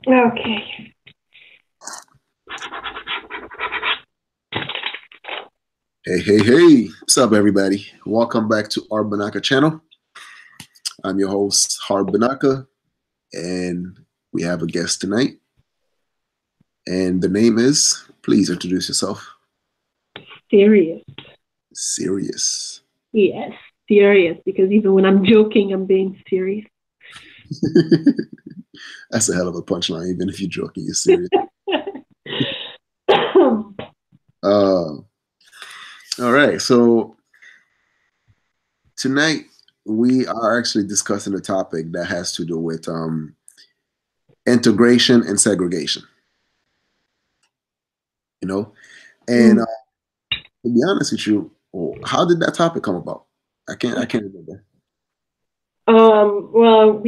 Yeah. Okay. Hey, hey, hey. What's up, everybody? Welcome back to our Banaka channel. I'm your host, Har Banaka, and we have a guest tonight. And the name is, please introduce yourself. Serious. SyriEyes. Yes, serious. Because even when I'm joking, I'm being serious. That's a hell of a punchline, even if you're joking, you're serious. Uh, all right, so tonight we are actually discussing a topic that has to do with integration and segregation. You know, and to be honest with you, how did that topic come about? I can't remember. Well,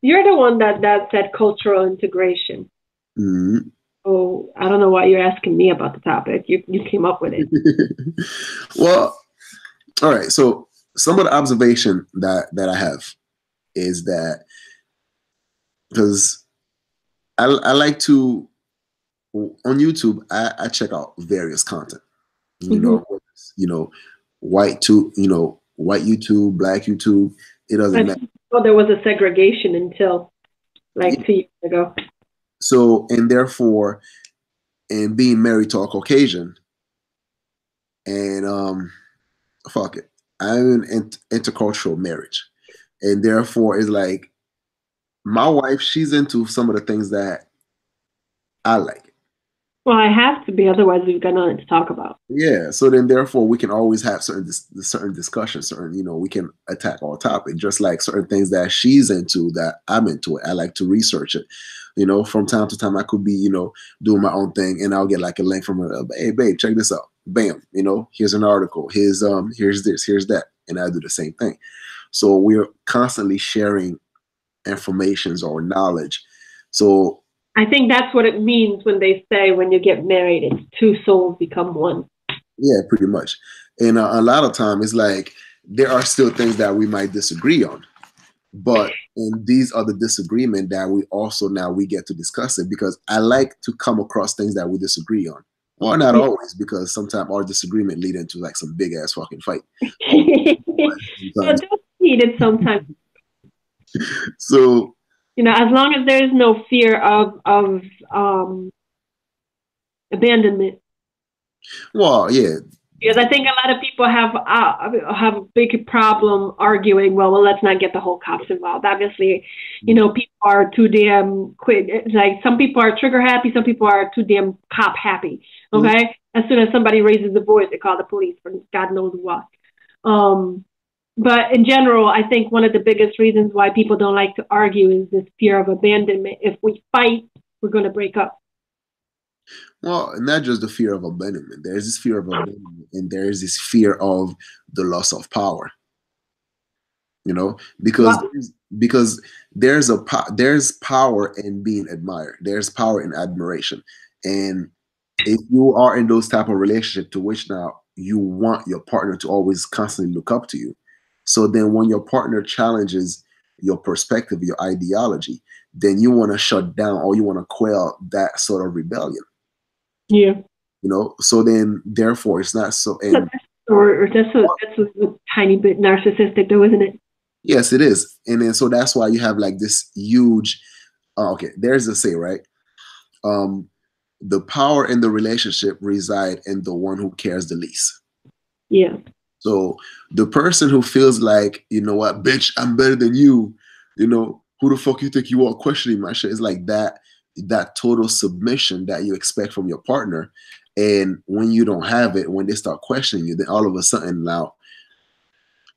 you're the one that said cultural integration. Mhm. Oh, I don't know why you're asking me about the topic. You came up with it. Well, all right. So some of the observation that I have is that because I like to on YouTube I check out various content. You Mm-hmm. know, you know, white YouTube, black YouTube. It I doesn't matter. didn't know there was a segregation until like Yeah. 2 years ago. So and therefore, and being married to a Caucasian, and fuck it, I'm in intercultural marriage, and therefore it's like my wife, she's into some of the things that I like. Well, I have to be, otherwise we've got nothing to talk about. Yeah. So then, therefore, we can always have certain discussions. Certain, we can attack our topic, just like certain things that she's into that I'm into it. I like to research it. From time to time, I could be, doing my own thing, and I'll get like a link from her. Hey, babe, check this out. Bam. Here's an article. Here's this. Here's that, and I do the same thing. So we're constantly sharing informations or knowledge. So I think that's what it means when they say when you get married, it's two souls become one. yeah, pretty much. And a lot of time it's like there are still things that we might disagree on, but and these are the disagreement that we also now we get to discuss it because I like to come across things that we disagree on. Well, not Yeah. always, because sometimes our disagreement lead into like some big ass fucking fight. Well, Sometimes. just need it sometimes. So As long as there is no fear of um, abandonment. well, yeah. Because I think a lot of people have a big problem arguing. Well, let's not get the whole cops involved. Obviously, people are too damn quick. It's like some people are trigger happy, some people are too damn cop happy. Okay, as soon as somebody raises the voice, they call the police for God knows what. But in general, I think one of the biggest reasons why people don't like to argue is this fear of abandonment. If we fight, we're going to break up. Well, not just the fear of abandonment. There's this fear of abandonment, and there is this fear of the loss of power. Because Well, because there's power in being admired. There's power in admiration, and if you are in those type of relationship to which now you want your partner to always constantly look up to you, so then when your partner challenges your perspective, your ideology, then you want to shut down or you want to quell that sort of rebellion. yeah. So then therefore it's not so. But And that's a tiny bit narcissistic, though, isn't it? yes, it is. And then so that's why you have like this huge okay, there's a say, right? um the power in the relationship reside in the one who cares the least. Yeah. So the person who feels like, you know what, bitch, I'm better than you, who the fuck you think you are, questioning my shit, is like that total submission that you expect from your partner. And when you don't have it, when they start questioning you, then all of a sudden now,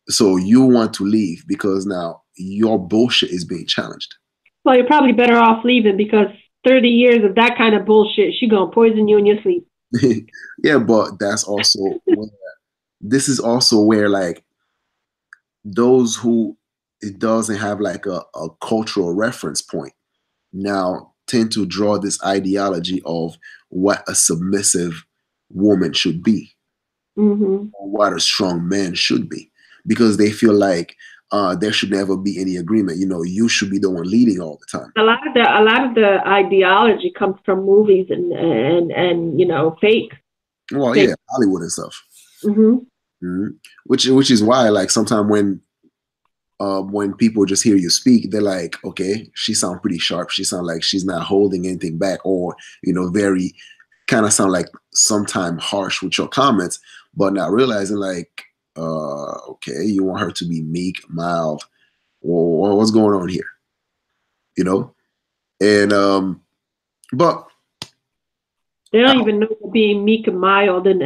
so you want to leave because now your bullshit is being challenged. Well, you're probably better off leaving because 30 years of that kind of bullshit, she gonna poison you in your sleep. Yeah, but that's also where, this is also where like those who it doesn't have like a cultural reference point now tend to draw this ideology of what a submissive woman should be Mm-hmm. or what a strong man should be, because they feel like there should never be any agreement. You know, you should be the one leading all the time. A lot of the ideology comes from movies and you know, Well, fake. yeah, Hollywood and stuff. Mm-hmm. Mm-hmm. Which is why, like, sometimes when people just hear you speak, they're like, okay, she sounds pretty sharp. She sounds like she's not holding anything back, or, you know, very kind of sound like sometimes harsh with your comments, but not realizing like, okay, you want her to be meek, mild. Well, what's going on here? You know? And but They don't even know what being meek and mild and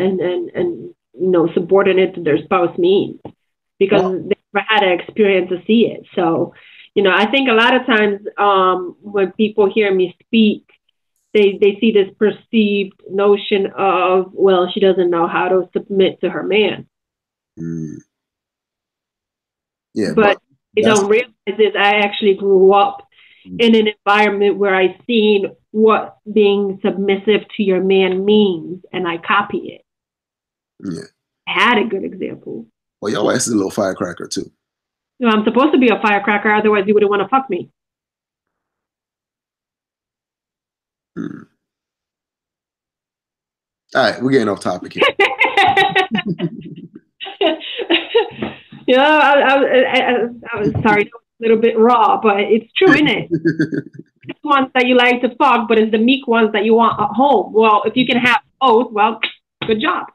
you know, subordinate to their spouse means, because well, they never had an experience to see it. So, you know, I think a lot of times when people hear me speak, they see this perceived notion of, well, she doesn't know how to submit to her man. mm, yeah, but But they that's don't realize is I actually grew up in an environment where I seen what being submissive to your man means, and I copy it. yeah. I had a good example. Well, your ass is a little firecracker too. You know, I'm supposed to be a firecracker, otherwise you wouldn't want to fuck me. Mm. All right, we're getting off topic here. You know, I was sorry, that was a little bit raw, but it's true, isn't it? It's the ones that you like to fuck, but it's the meek ones that you want at home. Well, if you can have both, well, good job.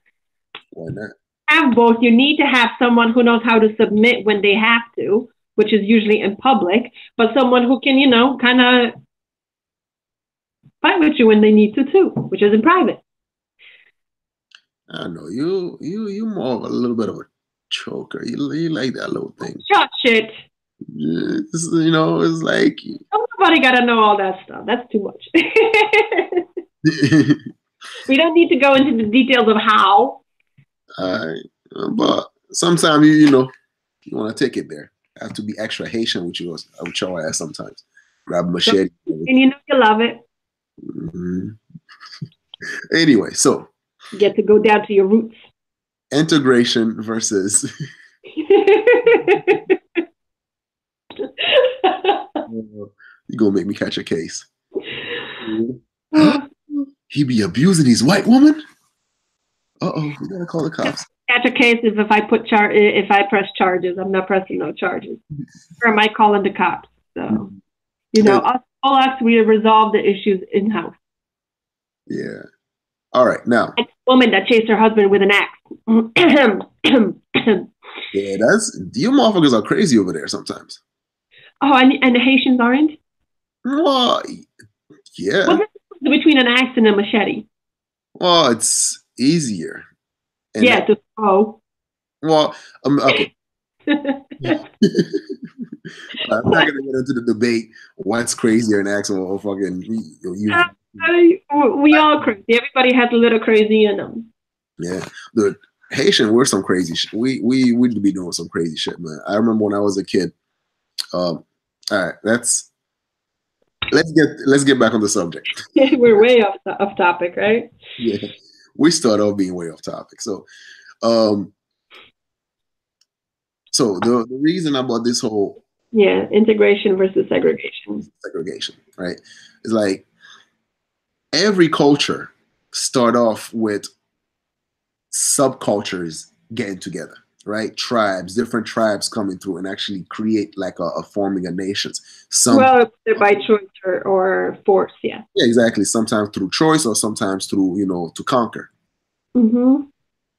Why not? Have both. You need to have someone who knows how to submit when they have to, which is usually in public, but someone who can, you know, kind of fight with you when they need to too, which is in private. I know you more of a little bit of a choker. You like that little thing. Shut shit. You know, it's like Nobody got to know all that stuff. That's too much. We don't need to go into the details of how. but sometimes you know you want to take it there. I have to be extra Haitian with you with your ass sometimes. Grab a machete. And you know you love it. Mm-hmm. Anyway, so You get to go down to your roots. integration versus you gonna make me catch a case. He be abusing these white woman. Uh-oh, we gotta call the cops. Catch a case if if I press charges. I'm not pressing no charges. Or am I calling the cops? So, you know, all us, we resolve the issues in house. Yeah. All right, now. It's a woman that chased her husband with an axe. Yeah, you motherfuckers are crazy over there sometimes. Oh, and the Haitians aren't? Well, yeah. What's the difference between an axe and a machete? Well, it's easier. And yeah, to throw. Well, okay. I'm not gonna get into the debate. What's crazier, an axe or fucking we all crazy. Everybody has a little crazy in them. Yeah, the Haitian, we're some crazy shit. We be doing some crazy shit, man. I remember when I was a kid. All right, let's get back on the subject. We're way off topic, right? Yeah, we start off being way off topic. So, so the reason about this whole integration versus segregation, right? It's like every culture start off with subcultures getting together, right? Tribes, different tribes coming through and actually create like a forming a nations. Well, by choice or force, yeah. Yeah, exactly. Sometimes through choice or sometimes through, you know, to conquer. Mm-hmm.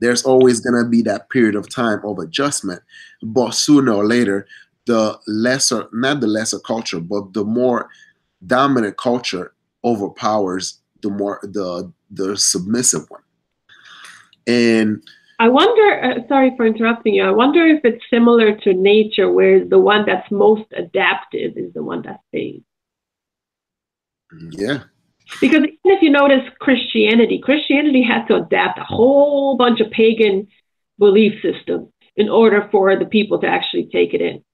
There's always going to be that period of time of adjustment, but sooner or later, not the lesser culture, but the more dominant culture overpowers the submissive one. And I wonder, sorry for interrupting you, I wonder if it's similar to nature, where the one that's most adaptive is the one that stays. Yeah. Because even if you notice Christianity had to adapt a whole bunch of pagan belief systems in order for the people to actually take it in.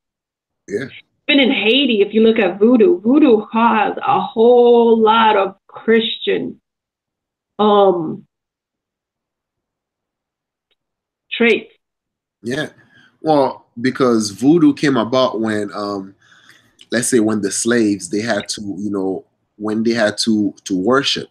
Yeah. Even in Haiti, if you look at voodoo has a whole lot of Christian traits. Yeah. Well, because voodoo came about when, let's say, when the slaves they had to, when they had to worship,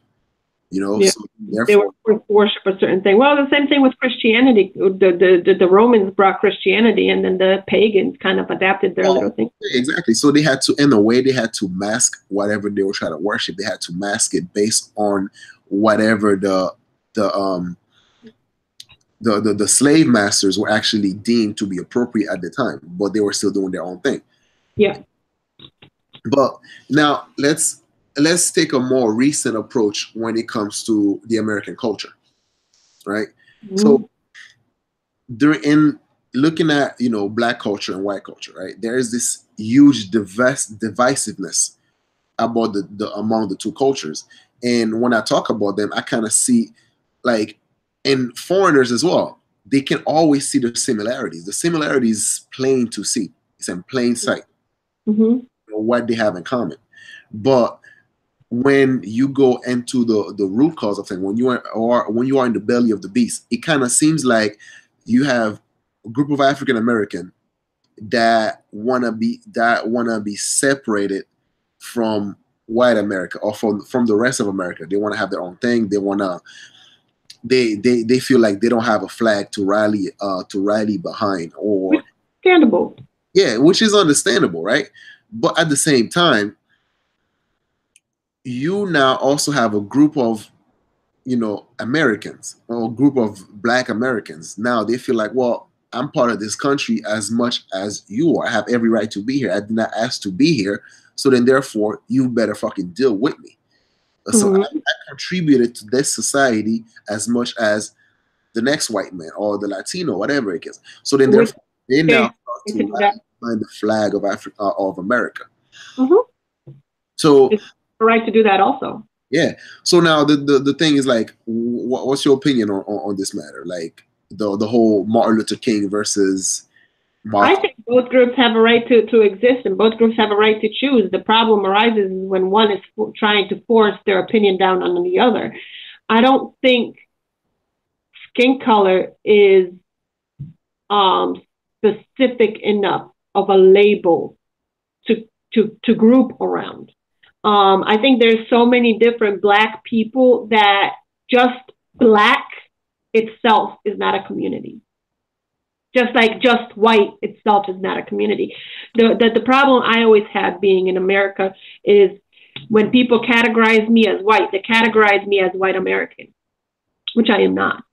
Yeah. so They were therefore, forced to worship a certain thing. Well, the same thing with Christianity. The Romans brought Christianity, and then the pagans kind of adapted their little thing. exactly. So they had to, in a way, they had to mask whatever they were trying to worship. They had to mask it based on whatever the the slave masters were actually deemed to be appropriate at the time, but they were still doing their own thing. Yeah. But now let's take a more recent approach when it comes to the American culture, right? Mm-hmm. So during in looking at black culture and white culture, right? There is this huge divisiveness about the among the two cultures, and when I talk about them, I kind of see like in foreigners as well. They can always see the similarities. The similarities plain to see. It's in plain sight. Mm-hmm. What they have in common, but when you go into the root cause of things, when you are in the belly of the beast, it kind of seems like you have a group of African American that wanna be separated from white America or from the rest of America. They want to have their own thing. They feel like they don't have a flag to rally behind, or understandable. Yeah, which is understandable, right? But at the same time, you now also have a group of Americans, or a group of black Americans. Now they feel like, well, I'm part of this country as much as you are. I have every right to be here. I did not ask to be here. So then therefore you better fucking deal with me. So Mm-hmm. I contributed to this society as much as the next white man or the Latino, whatever it is. So then therefore they now start to find the flag of Africa, of America. Mm-hmm. So it's the right to do that also. Yeah. So now the thing is like, what's your opinion on this matter? Like the whole Martin Luther King versus Malcolm. I think both groups have a right to exist, and both groups have a right to choose. The problem arises when one is trying to force their opinion down on the other. I don't think skin color is specific enough of a label to group around. I think there's so many different black people that just black itself is not a community. Just like just white itself is not a community. The problem I always had being in America is when people categorize me as white, they categorize me as white American, which I am not.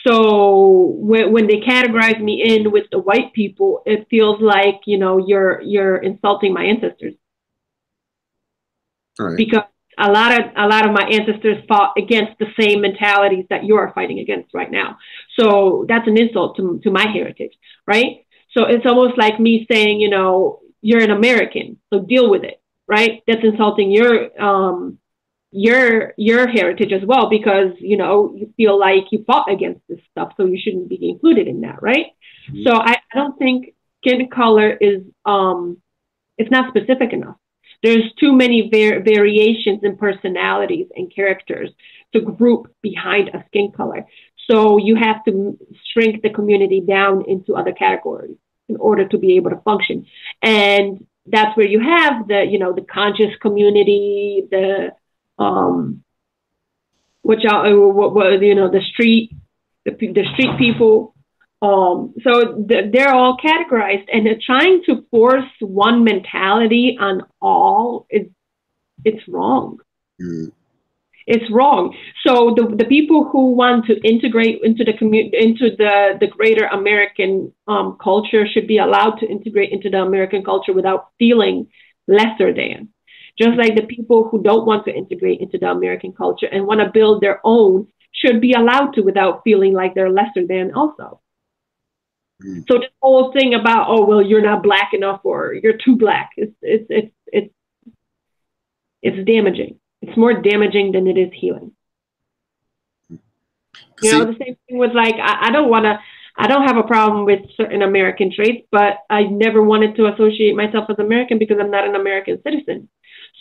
So when they categorize me in with the white people, it feels like, you're insulting my ancestors. Right. Because a lot of my ancestors fought against the same mentalities that you are fighting against right now. So that's an insult to my heritage, right? So it's almost like me saying, you're an American, so deal with it, right? That's insulting your heritage as well, because you feel like you fought against this stuff, so you shouldn't be included in that, right? Mm-hmm. So I don't think skin color is it's not specific enough. There's too many variations in personalities and characters to group behind a skin color. So you have to shrink the community down into other categories in order to be able to function. And that's where you have the conscious community, the street people. So they're all categorized, and they're trying to force one mentality on all. It's wrong. Mm. It's wrong. So the people who want to integrate into the greater American culture should be allowed to integrate into the American culture without feeling lesser than. Just like the people who don't want to integrate into the American culture and want to build their own should be allowed to without feeling like they're lesser than also. So this whole thing about, oh, well, you're not black enough or you're too black, it's damaging. It's more damaging than it is healing. The same thing with like, I don't have a problem with certain American traits, but I never wanted to associate myself as American because I'm not an American citizen.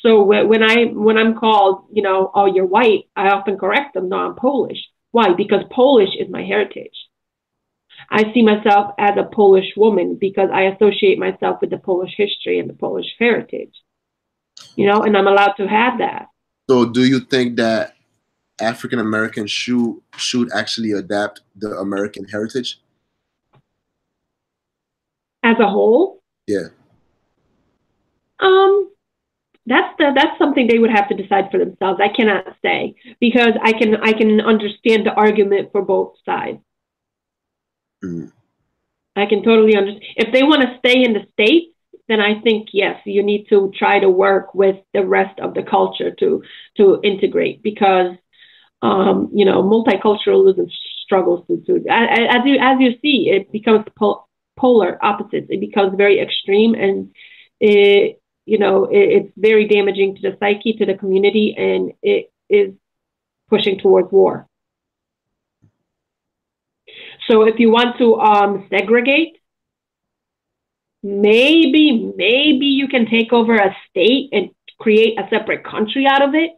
So when I'm called, oh, you're white, I often correct them. No, I'm Polish. Why? Because Polish is my heritage. I see myself as a Polish woman because I associate myself with the Polish history and the Polish heritage, and I'm allowed to have that. So do you think that African Americans should actually adapt the American heritage? As a whole, Yeah. um, that's something they would have to decide for themselves. I cannot say because I can understand the argument for both sides. Mm. I can totally understand. If they want to stay in the States, then I think, yes, you need to try to work with the rest of the culture to integrate because, multiculturalism struggles to as you see, it becomes polar opposites. It becomes very extreme and it's very damaging to the psyche, to the community, and it is pushing towards war. So if you want to segregate, maybe you can take over a state and create a separate country out of it,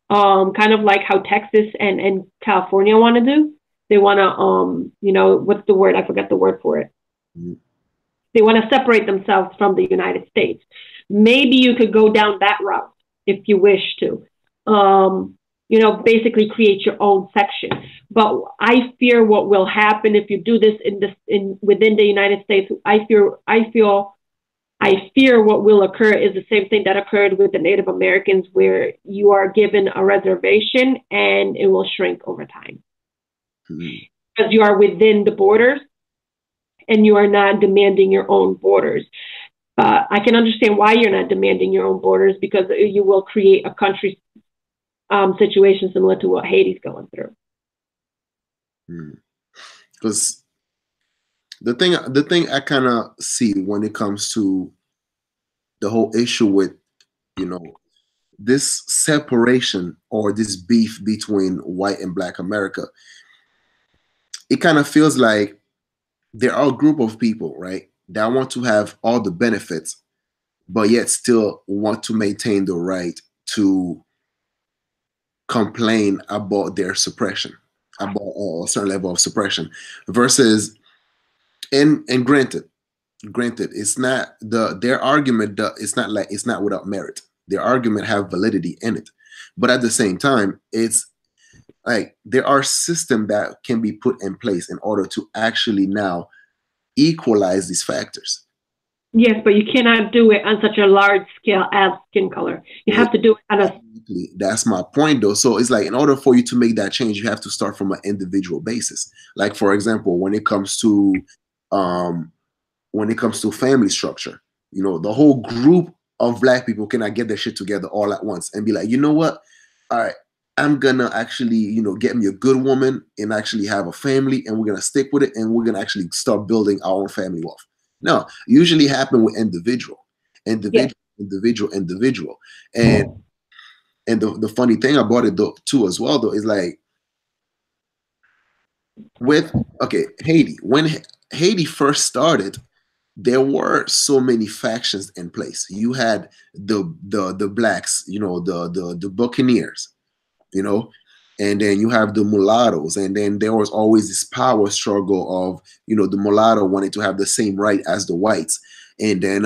kind of like how Texas and California want to do. They want to, what's the word? I forgot the word for it. Mm. They want to separate themselves from the United States. Maybe you could go down that route if you wish to. Basically create your own section. But I fear what will happen if you do this within the United States. I fear what will occur is the same thing that occurred with the Native Americans, where you are given a reservation and it will shrink over time. Mm. Because you are within the borders and you are not demanding your own borders. I can understand why you're not demanding your own borders, because you will create a country situation similar to what Haiti's going through. Because the thing I kind of see when it comes to the whole issue with, this separation or this beef between white and black America, it kind of feels like there are a group of people, right, that want to have all the benefits, but yet still want to maintain the right to complain about their suppression, about a certain level of suppression, versus, and granted, it's not their argument. It's not without merit. Their argument have validity in it, but at the same time, it's like there are systems that can be put in place in order to actually now equalize these factors. Yes, but you cannot do it on such a large scale as skin color. You have to do it on a. That's my point, though. So it's like, in order for you to make that change, you have to start from an individual basis. Like, for example, when it comes to family structure, the whole group of black people cannot get their shit together all at once and be like, you know what? All right, I'm gonna actually, get me a good woman and actually have a family, and we're gonna stick with it, and we're gonna actually start building our own family wealth. No, usually happen with individual, Yes. individual. And the funny thing about it, though, too, as well, though, is like, Haiti, when Haiti first started, there were so many factions in place. You had the blacks, the Buccaneers, and then you have the mulattoes, and then there was always this power struggle of, the mulatto wanted to have the same right as the whites, and then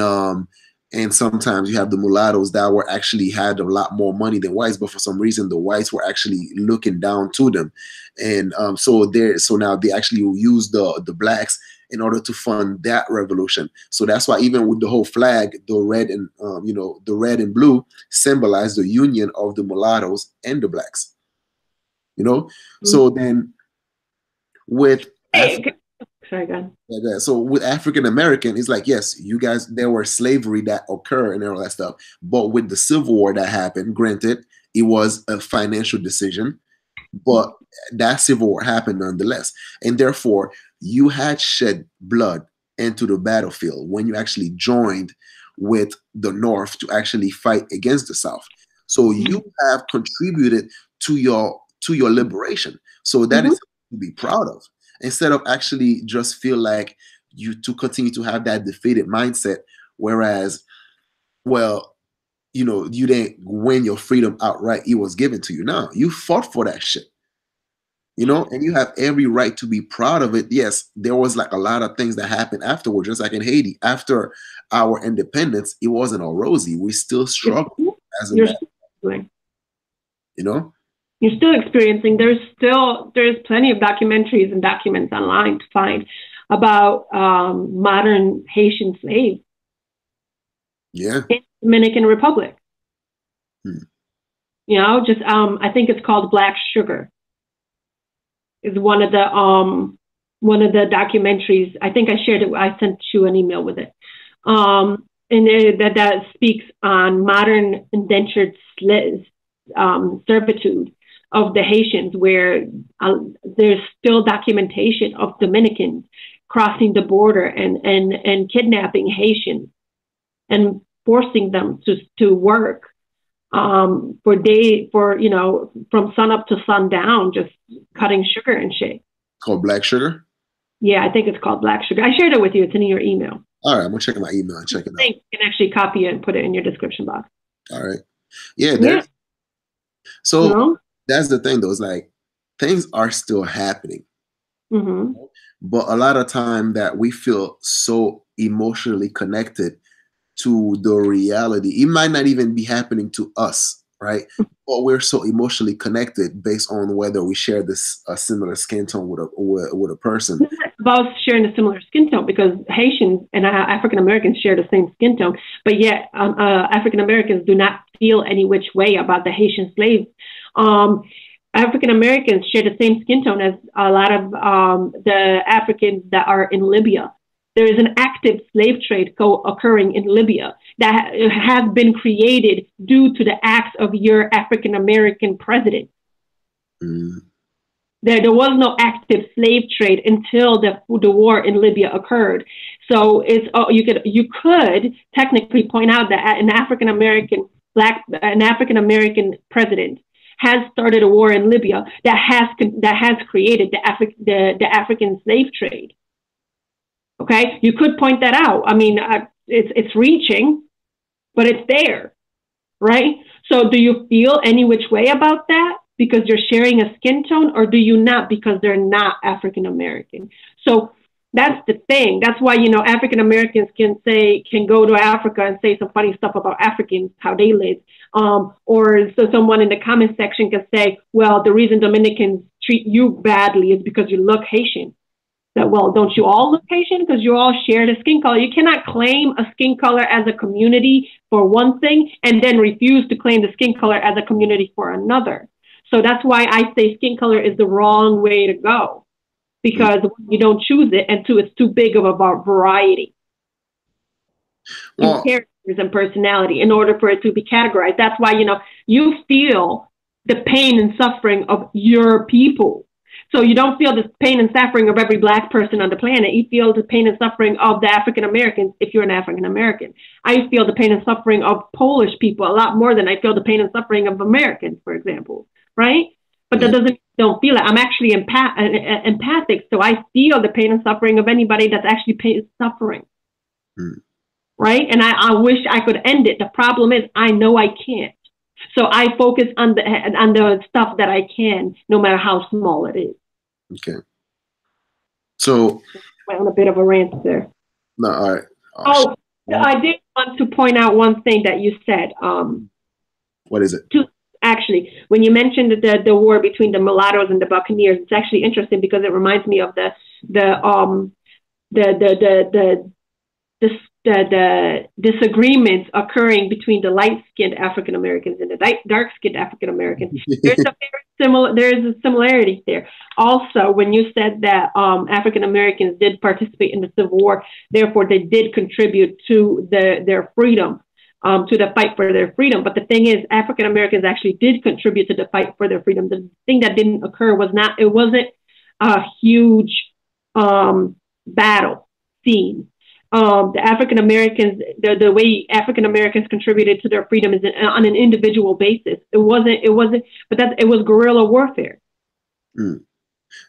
and sometimes you have the mulattoes that were actually had a lot more money than whites, but for some reason the whites were actually looking down to them, and so now they actually use the blacks in order to fund that revolution. So that's why, even with the whole flag, the red and the red and blue symbolize the union of the mulattoes and the blacks. So then with so with African American, it's like, yes, you guys, there were slavery that occurred and all that stuff, but with the Civil War that happened, granted, it was a financial decision, but that Civil War happened nonetheless, and therefore you had shed blood into the battlefield when you actually joined with the North to actually fight against the South. So you have contributed to your liberation. So that is to be proud of, instead of actually just feel like you to continue to have that defeated mindset, whereas, well, you didn't win your freedom outright. It was given to you. No, you fought for that shit. You know, and you have every right to be proud of it. Yes, there was like a lot of things that happened afterward, just like in Haiti. After our independence, it wasn't all rosy. We still struggled as a You're man, still, you know? you're still experiencing. There's plenty of documentaries and documents online to find about modern Haitian slaves Yeah. in the Dominican Republic. Hmm. You know, just I think it's called Black Sugar. Is one of the documentaries. I think I shared it. I sent you an email with it. And that speaks on modern indentured servitude of the Haitians, where there's still documentation of Dominicans crossing the border and kidnapping Haitians and forcing them to work you know, from sun up to sundown, just cutting sugar and shit. Called Black Sugar? Yeah, I think it's called Black Sugar. I shared it with you. It's in your email. All right, I'm gonna check my email and check it out. You can actually copy it and put it in your description box. All right. Yeah, there's so you know? That's the thing though, it's like things are still happening. Mm-hmm. But a lot of time that we feel so emotionally connected to the reality, it might not even be happening to us, right? But we're so emotionally connected based on whether we share this a similar skin tone with a person. It's not about sharing a similar skin tone, because Haitians and African Americans share the same skin tone, but yet African Americans do not feel any which way about the Haitian slaves. African Americans share the same skin tone as a lot of the Africans that are in Libya. There is an active slave trade occurring in Libya that has been created due to the acts of your African American president. Mm. There was no active slave trade until the war in Libya occurred. So you could technically point out that an African American president has started a war in Libya that has created the African slave trade. Okay, you could point that out. I mean, it's reaching, but it's there, right? So do you feel any which way about that because you're sharing a skin tone, or do you not because they're not African American? So that's the thing. That's why, you know, African Americans can go to Africa and say some funny stuff about Africans, how they live. Or so someone in the comment section can say, well, the reason Dominicans treat you badly is because you look Haitian. That, well, don't you all look Haitian? Because you all share the skin color. You cannot claim a skin color as a community for one thing and then refuse to claim the skin color as a community for another. So that's why I say skin color is the wrong way to go, because you don't choose it, and two, it's too big of a variety in characters and personality in order for it to be categorized. That's why, you know, you feel the pain and suffering of your people. So you don't feel the pain and suffering of every Black person on the planet. You feel the pain and suffering of the African Americans if you're an African American. I feel the pain and suffering of Polish people a lot more than I feel the pain and suffering of Americans, for example, right? But that doesn't don't feel it. I'm actually empathic, so I feel the pain and suffering of anybody that's actually suffering, right? And I wish I could end it. The problem is I know I can't. So I focus on the stuff that I can, no matter how small it is. Okay. So went on a bit of a rant there. No, all right. I did want to point out one thing that you said. What is it? Actually, when you mentioned the war between the mulattoes and the Buccaneers, it's actually interesting because it reminds me of the disagreements occurring between the light-skinned African Americans and the dark-skinned African Americans. There's a similarity there. Also, when you said that African Americans did participate in the Civil War, therefore they did contribute to their freedom, to the fight for their freedom. But the thing is, African Americans actually did contribute to the fight for their freedom. The thing that didn't occur wasn't a huge battle scene. The African Americans, the way African Americans contributed to their freedom is on an individual basis. It was guerrilla warfare.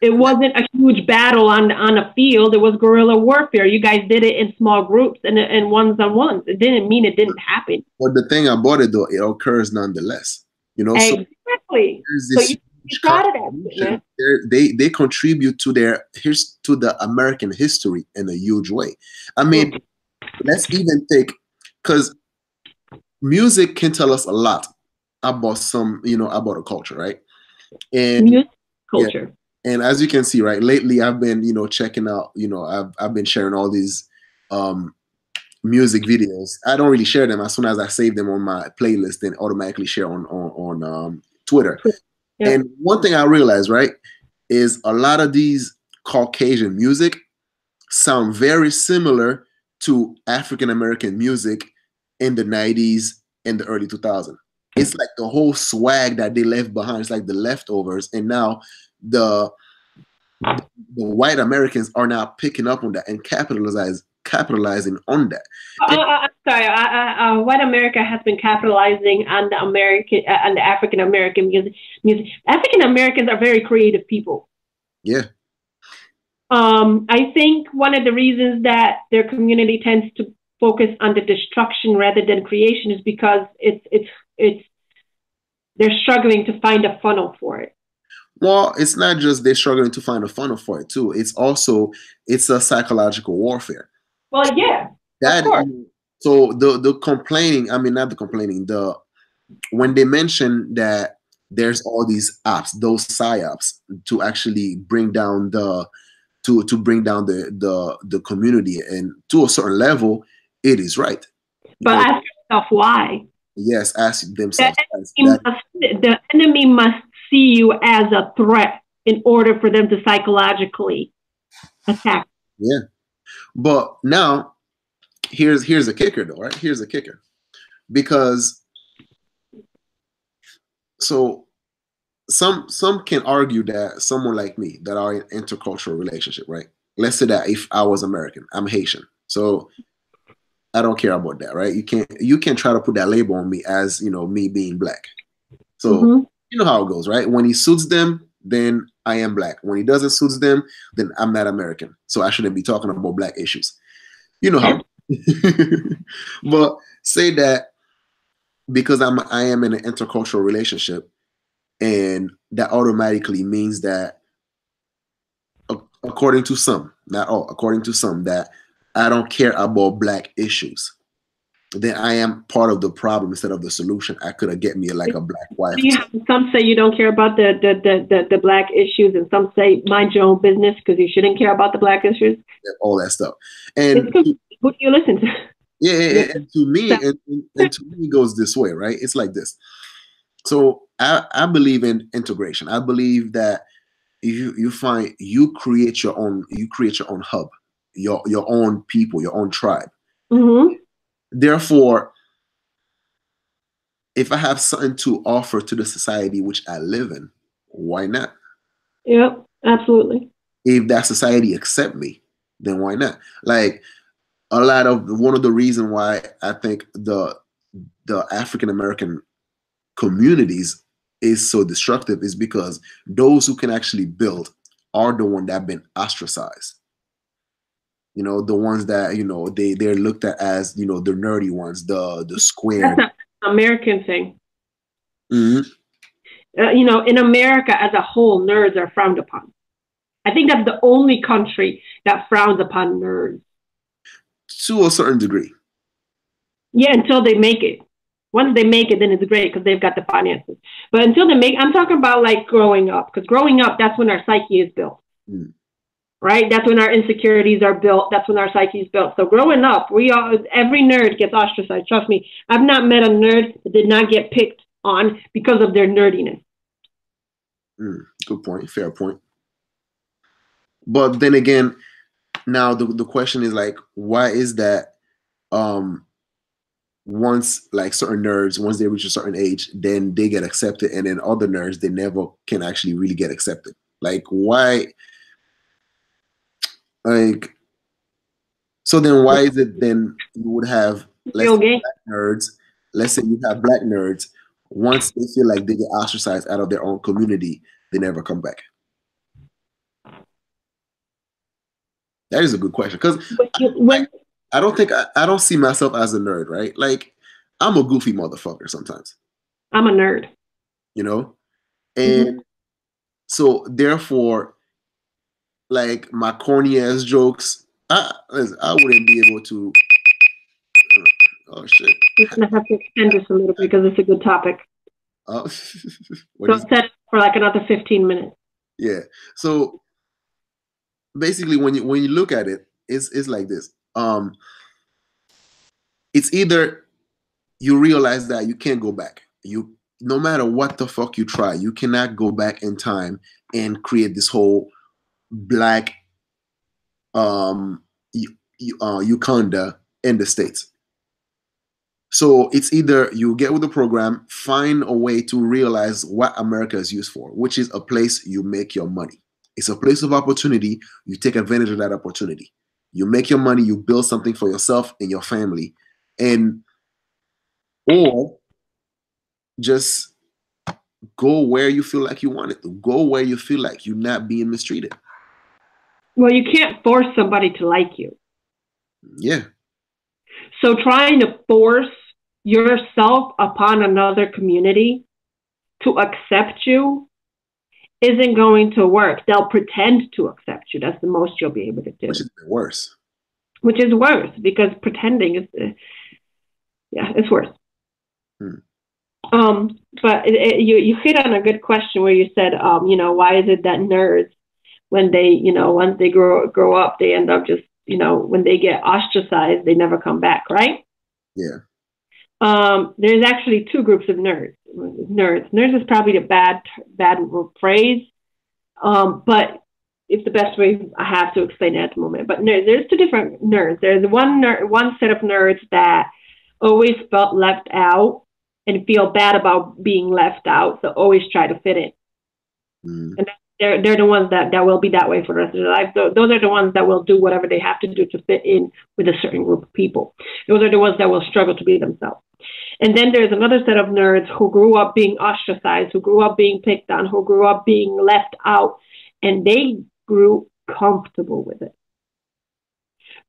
It wasn't a huge battle on a field. It was guerrilla warfare. You guys did it in small groups and ones-on-ones. It didn't mean it didn't happen. But the thing about it, though, it occurs nonetheless. You know, exactly. So there's this Be proud of that shit, man. They contribute to to the American history in a huge way. I mean, let's even take, because music can tell us a lot about about a culture, right? And music culture. Yeah, and as you can see, right, lately I've been checking out, I've been sharing all these music videos. I don't really share them. As soon as I save them on my playlist, then automatically share on Twitter. Yeah. And one thing I realized, right, is a lot of these Caucasian music sound very similar to African American music in the 90s and the early 2000s. It's like the whole swag that they left behind. It's like the leftovers, and now the white Americans are now picking up on that and capitalizing on that. I'm sorry. White America has been capitalizing on the African American music. African Americans are very creative people. Yeah. I think one of the reasons that their community tends to focus on the destruction rather than creation is because they're struggling to find a funnel for it. Well, it's not just they're struggling to find a funnel for it too. It's a psychological warfare. Well, yeah. That, so the complaining, I mean, not the complaining, when they mention that there's all these apps, those psyops, to actually bring down the community, and to a certain level, it is right. But ask yourself why. Yes, ask themselves. The enemy must see you as a threat in order for them to psychologically attack. Yeah, but now here's a kicker, though, right? Here's a kicker, because so some can argue that someone like me that are in intercultural relationship, right? Let's say that if I was American, I'm Haitian, so I don't care about that, right? You can't try to put that label on me as me being black. So you know how it goes, right? When he suits them, then I am black. When he doesn't suit them, then I'm not American. So I shouldn't be talking about black issues. You know how. But say that because I am in an intercultural relationship, and that automatically means that, according to some, not all, according to some, that I don't care about black issues, then I am part of the problem instead of the solution. I could have get me like a black wife. Some say you don't care about the black issues, and some say mind your own business because you shouldn't care about the black issues. Yeah, all that stuff. And who do you listen to? Yeah, and to me, and to me, it goes this way, right? It's like this. So I believe in integration. I believe that you create your own hub, your own people, your own tribe. Therefore, if I have something to offer to the society which I live in, why not? Yep, absolutely. If that society accept me, then why not? Like, one of the reasons why I think the African American communities is so destructive is because those who can actually build are the ones that have been ostracized. The ones that they're looked at as the nerdy ones, the square. That's an American thing. In America as a whole, nerds are frowned upon. I think that's the only country that frowns upon nerds. To a certain degree. Yeah, until they make it. Once they make it, then it's great because they've got the finances. But until they make, I'm talking about like growing up, because growing up, that's when our psyche is built. Right? That's when our insecurities are built. That's when our psyche is built. So growing up, every nerd gets ostracized. Trust me, I've not met a nerd that did not get picked on because of their nerdiness. Good point. Fair point. But then again, now the question is like, why is that? Once like certain nerds, once they reach a certain age, then they get accepted, and then other nerds, they never can actually really get accepted. Like, why? Like, so then why is it then you would have black nerds? Let's say you have black nerds. Once they feel like they get ostracized out of their own community, they never come back. That is a good question, because I don't see myself as a nerd, right? Like, I'm a goofy motherfucker sometimes. I'm a nerd. And So therefore, like my corny ass jokes, listen, I wouldn't be able to. Oh shit! We're gonna have to extend this a little bit because it's a good topic. Uh, what So is? set for like another 15 minutes. Yeah. So basically, when you look at it, it's like this. It's either you realize that you can't go back. You no matter what the fuck you try, you cannot go back in time and create this whole black Uganda in the States. So it's either you get with the program, find a way to realize what America is used for, which is a place you make your money. It's a place of opportunity. You take advantage of that opportunity. You make your money, you build something for yourself and your family. And or just go where you feel like you want it to. Go where you feel like you're not being mistreated. Well, you can't force somebody to like you. Yeah. So trying to force yourself upon another community to accept you isn't going to work. They'll pretend to accept you. That's the most you'll be able to do. Which is worse. Which is worse because pretending is, it's worse. But you hit on a good question where you said, why is it that nerds, when they, once they grow up, they end up just, when they get ostracized, they never come back, right? Yeah. There's actually two groups of nerds. Nerds is probably a bad phrase, but it's the best way I have to explain it at the moment. But there's two different nerds. There's one set of nerds that always felt left out and feel bad about being left out, so always try to fit in. And they're the ones that will be that way for the rest of their life. Those are the ones that will do whatever they have to do to fit in with a certain group of people. Those are the ones that will struggle to be themselves. And then there's another set of nerds who grew up being ostracized, who grew up being picked on, who grew up being left out, and they grew comfortable with it,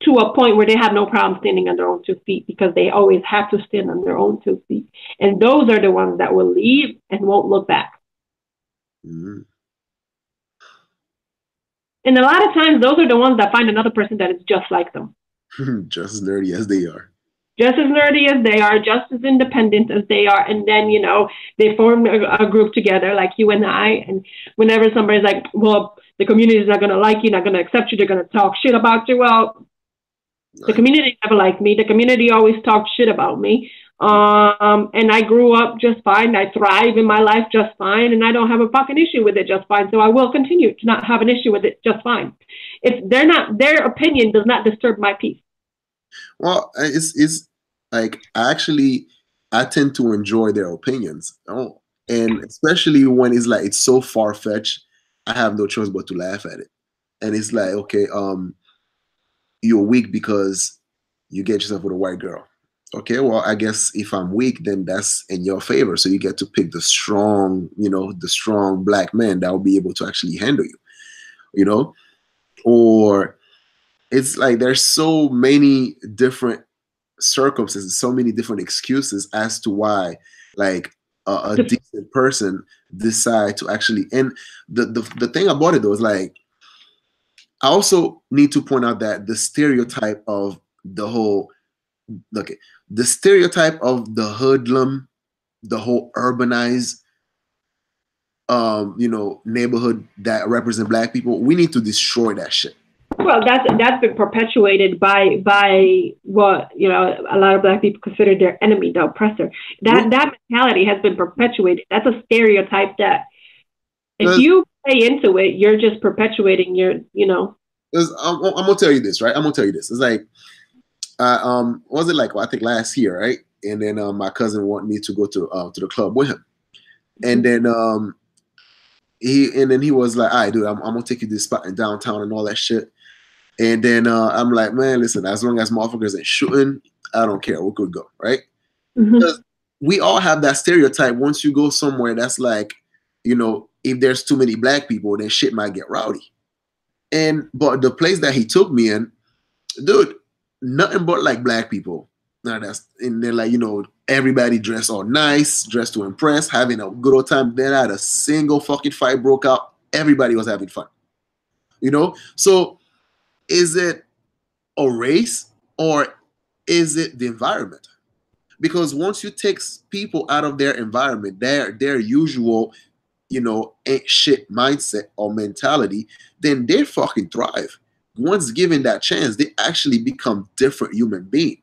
to a point where they have no problem standing on their own 2 feet because they always have to stand on their own 2 feet. And those are the ones that will leave and won't look back. And a lot of times, those are the ones that find another person that is just like them. Just as nerdy as they are. Just as nerdy as they are, just as independent as they are. And then, they form a group together like you and I. And whenever somebody's like, well, the community is not going to like you, not going to accept you, they're going to talk shit about you. Well, the community never liked me. The community always talked shit about me. And I grew up just fine. I thrive in my life just fine. And I don't have a fucking issue with it just fine. So I will continue to not have an issue with it just fine. If their opinion does not disturb my peace. Well, it's like I tend to enjoy their opinions. And especially when it's so far-fetched, I have no choice but to laugh at it. And it's like, okay, you're weak because you get yourself with a white girl. Okay, well, I guess if I'm weak, then that's in your favor. So you get to pick the strong, the strong black man that will be able to actually handle you, or it's like there's so many different circumstances, so many different excuses as to why, like, a decent person decide to actually. And the thing about it though is like, I also need to point out that the stereotype of the whole, the stereotype of the hoodlum, the whole urbanized, neighborhood that represent black people, we need to destroy that shit. Well, that's been perpetuated by what a lot of black people consider their enemy, the oppressor. That mentality has been perpetuated. That's a stereotype that if you play into it, you're just perpetuating your. I'm gonna tell you this, right? I'm gonna tell you this. It's like, was it like I think last year, right? And then my cousin wanted me to go to the club with him, and then he was like, "All right, dude, I'm gonna take you to this spot in downtown and all that shit." And then I'm like, "Man, listen, as long as motherfuckers ain't shooting, I don't care. We could go, right?" Because we all have that stereotype. Once you go somewhere, that's like, if there's too many black people, then shit might get rowdy. But the place that he took me in, dude, nothing but like black people. Now and then like, everybody dressed all nice, dressed to impress, having a good old time. Then I had a single fucking fight broke out everybody was having fun. You know, so is it a race or is it the environment? Because once you take people out of their environment, their usual, you know, ain't shit mindset or mentality, then they fucking thrive. Once given that chance, they actually become different human being.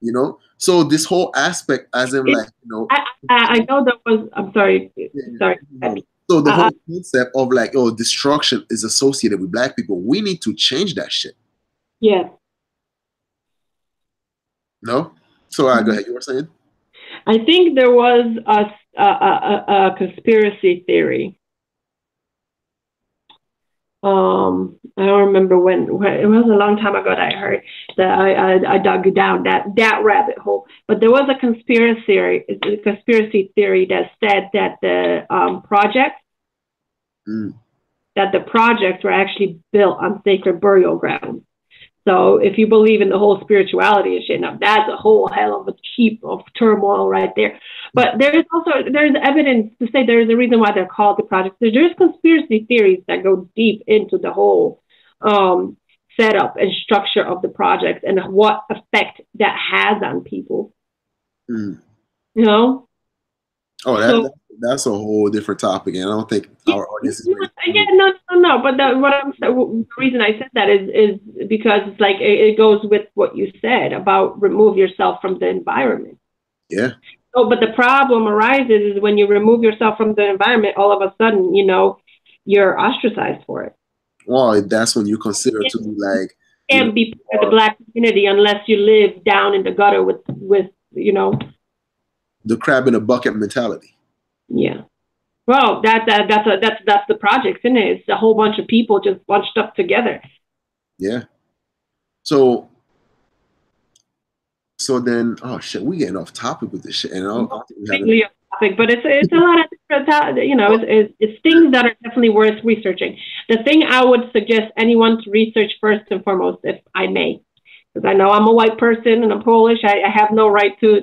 You know, so this whole aspect, as in like, you know, I know that was. I'm sorry. Sorry. So the whole concept of like, oh, destruction is associated with black people. We need to change that shit. Yeah. No. So go ahead. You were saying? I think there was a conspiracy theory. I don't remember when it was a long time ago that I heard that I dug down that rabbit hole. But there was a conspiracy theory that said that the projects were actually built on sacred burial grounds. So if you believe in the whole spirituality and shit, now that's a whole hell of a heap of turmoil right there. But there's evidence to say there's a reason why they're called the projects. There's conspiracy theories that go deep into the whole setup and structure of the projects and what effect that has on people. You know? Oh, that's a whole different topic, and I don't think our audience is ready. No. But the reason I said that is because it's like it goes with what you said about remove yourself from the environment. Yeah. So, but the problem arises is when you remove yourself from the environment, all of a sudden, you know, you're ostracized for it. Well, that's when you consider to be like, you can't be part of the black community unless you live down in the gutter with you know, the crab in a bucket mentality. Yeah. Well, that's the project, isn't it? It's a whole bunch of people just bunched up together. Yeah. So then, oh shit, we getting off topic with this shit, and I don't think we really off topic, but it's a lot of different, you know, it's things that are definitely worth researching. The thing I would suggest anyone to research first and foremost, if I may, because I know I'm a white person and I'm Polish, I have no right to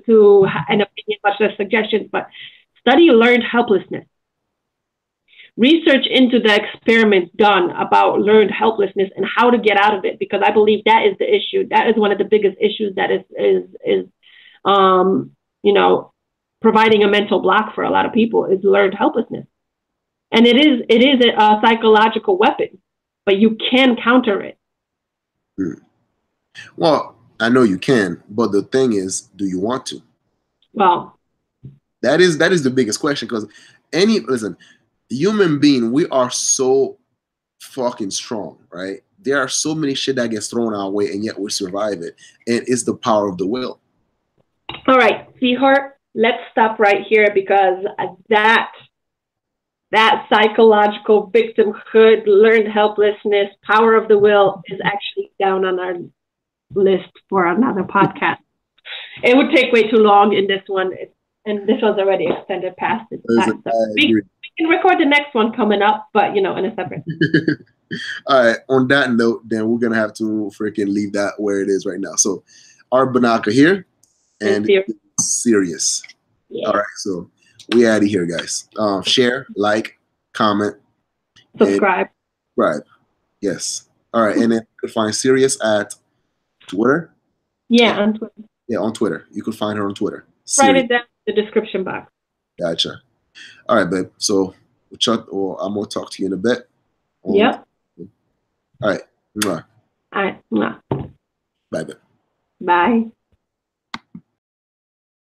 an opinion, much less suggestions, but study learned helplessness. Research into the experiments done about learned helplessness and how to get out of it, because I believe that is the issue. That is one of the biggest issues that is you know, providing a mental block for a lot of people is learned helplessness. And it is a psychological weapon, but you can counter it. Well, I know you can, but the thing is, do you want to? Well, that is the biggest question, because listen, human being, we are so fucking strong, right? There are so many shit that gets thrown our way, and yet we survive it. And it's the power of the will. All right, sweetheart, let's stop right here, because that psychological victimhood, learned helplessness, power of the will is actually down on our list for another podcast. It would take way too long in this one, and this one's already extended past its time. So we can record the next one coming up, but, you know, in a separate. All right, on that note, then we're going to have to freaking leave that where it is right now. So, our Banaka here, and SYRIEYes. Yeah. All right, so we out of here, guys. Share, like, comment, subscribe. Yes. All right, and then you can find SYRIEYes at Twitter. Yeah, on Twitter. Yeah, on Twitter. You can find her on Twitter. Write it down in the description box. Gotcha. All right, babe. So I'm gonna talk to you in a bit. Yep. All right. Mwah. All right. Mwah. Bye, babe. Bye.